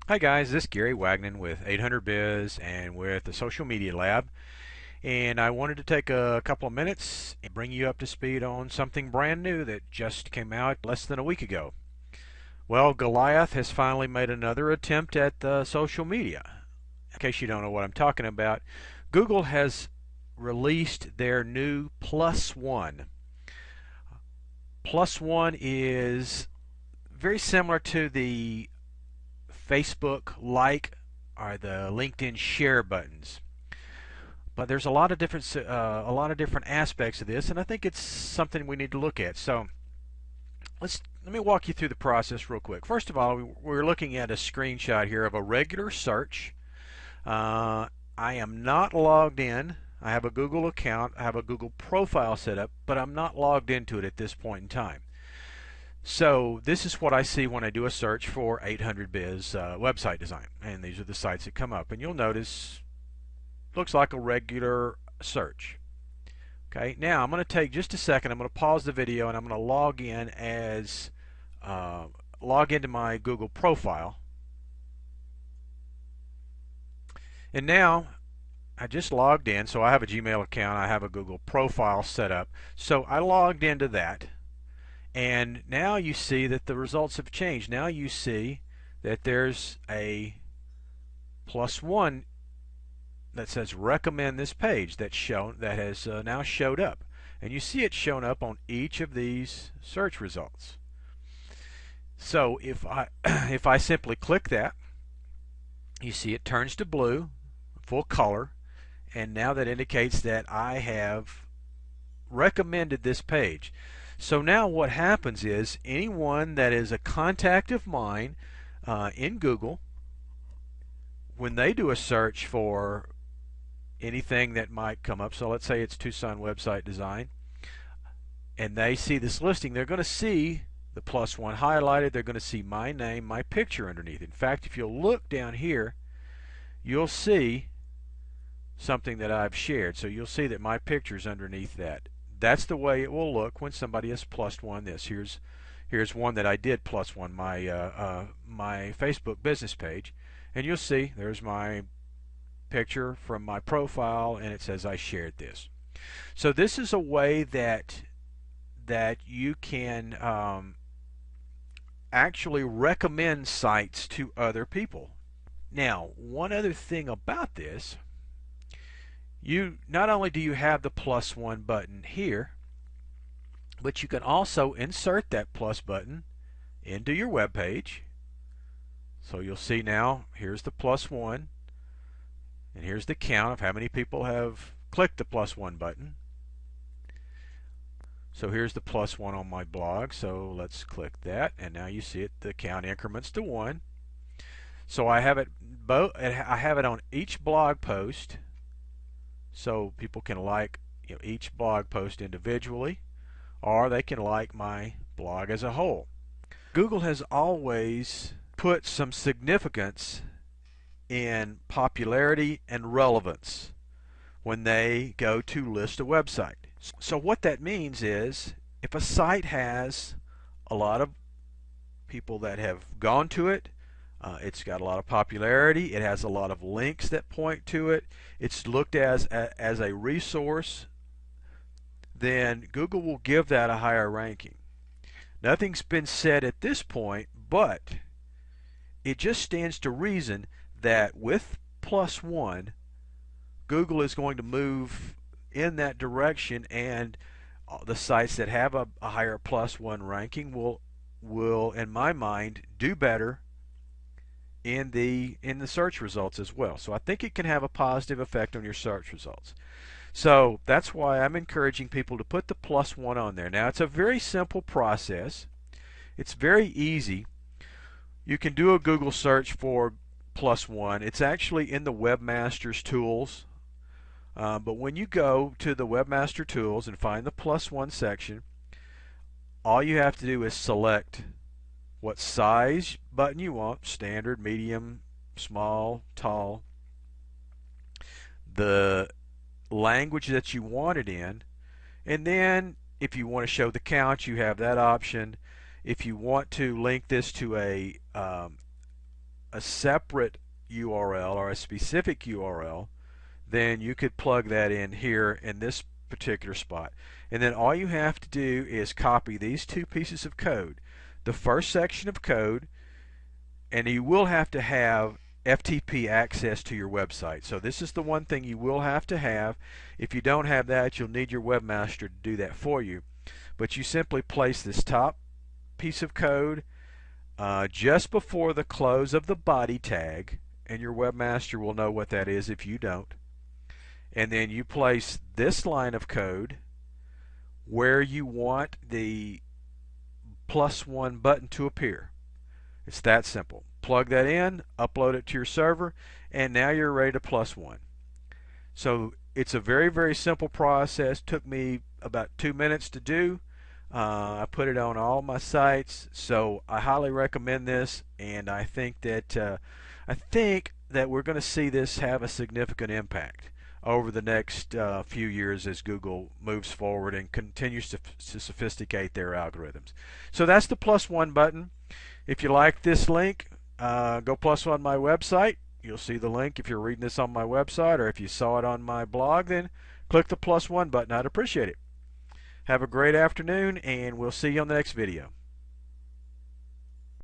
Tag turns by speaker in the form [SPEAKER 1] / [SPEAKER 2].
[SPEAKER 1] Hi guys, this is Gary Wagnon with 800biz and with the Social Media Lab, and I wanted to take a couple of minutes and bring you up to speed on something brand new that just came out less than a week ago. Well, Goliath has finally made another attempt at social media. In case you don't know what I'm talking about, Google has released their new Plus One. Plus One is very similar to the Facebook like or the LinkedIn share buttons. But there's a lot of different aspects of this, and I think it's something we need to look at. So let me walk you through the process real quick. First of all, we're looking at a screenshot here of a regular search. I am not logged in. I have a Google account. I have a Google profile set up, but I'm not logged into it at this point in time. So this is what I see when I do a search for 800biz website design, and these are the sites that come up. And you'll notice, looks like a regular search. Okay, now I'm going to take just a second. I'm going to pause the video and I'm going to log into my Google profile. And now I just logged in, so I have a Gmail account. I have a Google profile set up. So I logged into that. And now you see that the results have changed. Now you see that there's a +1 that says recommend this page that has now showed up. And you see it shown up on each of these search results. So if I if I simply click that, you see it turns to blue, full color, and now that indicates that I have recommended this page. So now what happens is anyone that is a contact of mine in Google, when they do a search for anything that might come up, so let's say it's Tucson website design, and they see this listing, they're going to see the +1 highlighted. They're going to see my name, my picture underneath. In fact, if you'll look down here, you'll see something that I've shared. So you'll see that my picture's underneath that. That's the way it will look when somebody has +1 this. Here's one that I did +1, my Facebook business page, and you'll see there's my picture from my profile, and it says I shared this. So this is a way that you can actually recommend sites to other people. Now, one other thing about this, you not only do you have the +1 button here, but you can also insert that plus button into your web page. So you'll see now here's the +1, and here's the count of how many people have clicked the +1 button. So here's the +1 on my blog, so let's click that, and now you see it, the count increments to 1. So I have it on each blog post, so people can like each blog post individually, or they can like my blog as a whole. Google has always put some significance in popularity and relevance when they go to list a website. So what that means is if a site has a lot of people that have gone to it, it's got a lot of popularity, it has a lot of links that point to it, it's looked as a resource, then Google will give that a higher ranking. Nothing's been said at this point, but it just stands to reason that with +1, Google is going to move in that direction, and the sites that have a higher +1 ranking will in my mind do better in the search results as well. So I think it can have a positive effect on your search results. So that's why I'm encouraging people to put the +1 on there. Now it's a very simple process. It's very easy. You can do a Google search for +1. It's actually in the Webmasters tools. But when you go to the Webmaster Tools and find the +1 section, all you have to do is select what size button you want, standard, medium, small, tall, the language that you want it in, and then if you want to show the count, you have that option. If you want to link this to a a separate URL or a specific URL, then you could plug that in here in this particular spot. And then all you have to do is copy these two pieces of code. The first section of code, and you will have to have FTP access to your website. So this is the one thing you will have to have. If you don't have that, you'll need your webmaster to do that for you. But you simply place this top piece of code just before the close of the body tag, and your webmaster will know what that is if you don't. And then you place this line of code where you want the +1 button to appear. It's that simple. Plug that in, upload it to your server, and now you're ready to +1. So it's a very, very simple process. Took me about 2 minutes to do. I put it on all my sites, so I highly recommend this, and I think that we're going to see this have a significant impact over the next few years as Google moves forward and continues to sophisticate their algorithms. So that's the +1 button. If you like this link, go +1 my website. You'll see the link if you're reading this on my website, or if you saw it on my blog, then click the +1 button. I'd appreciate it. Have a great afternoon, and we'll see you on the next video.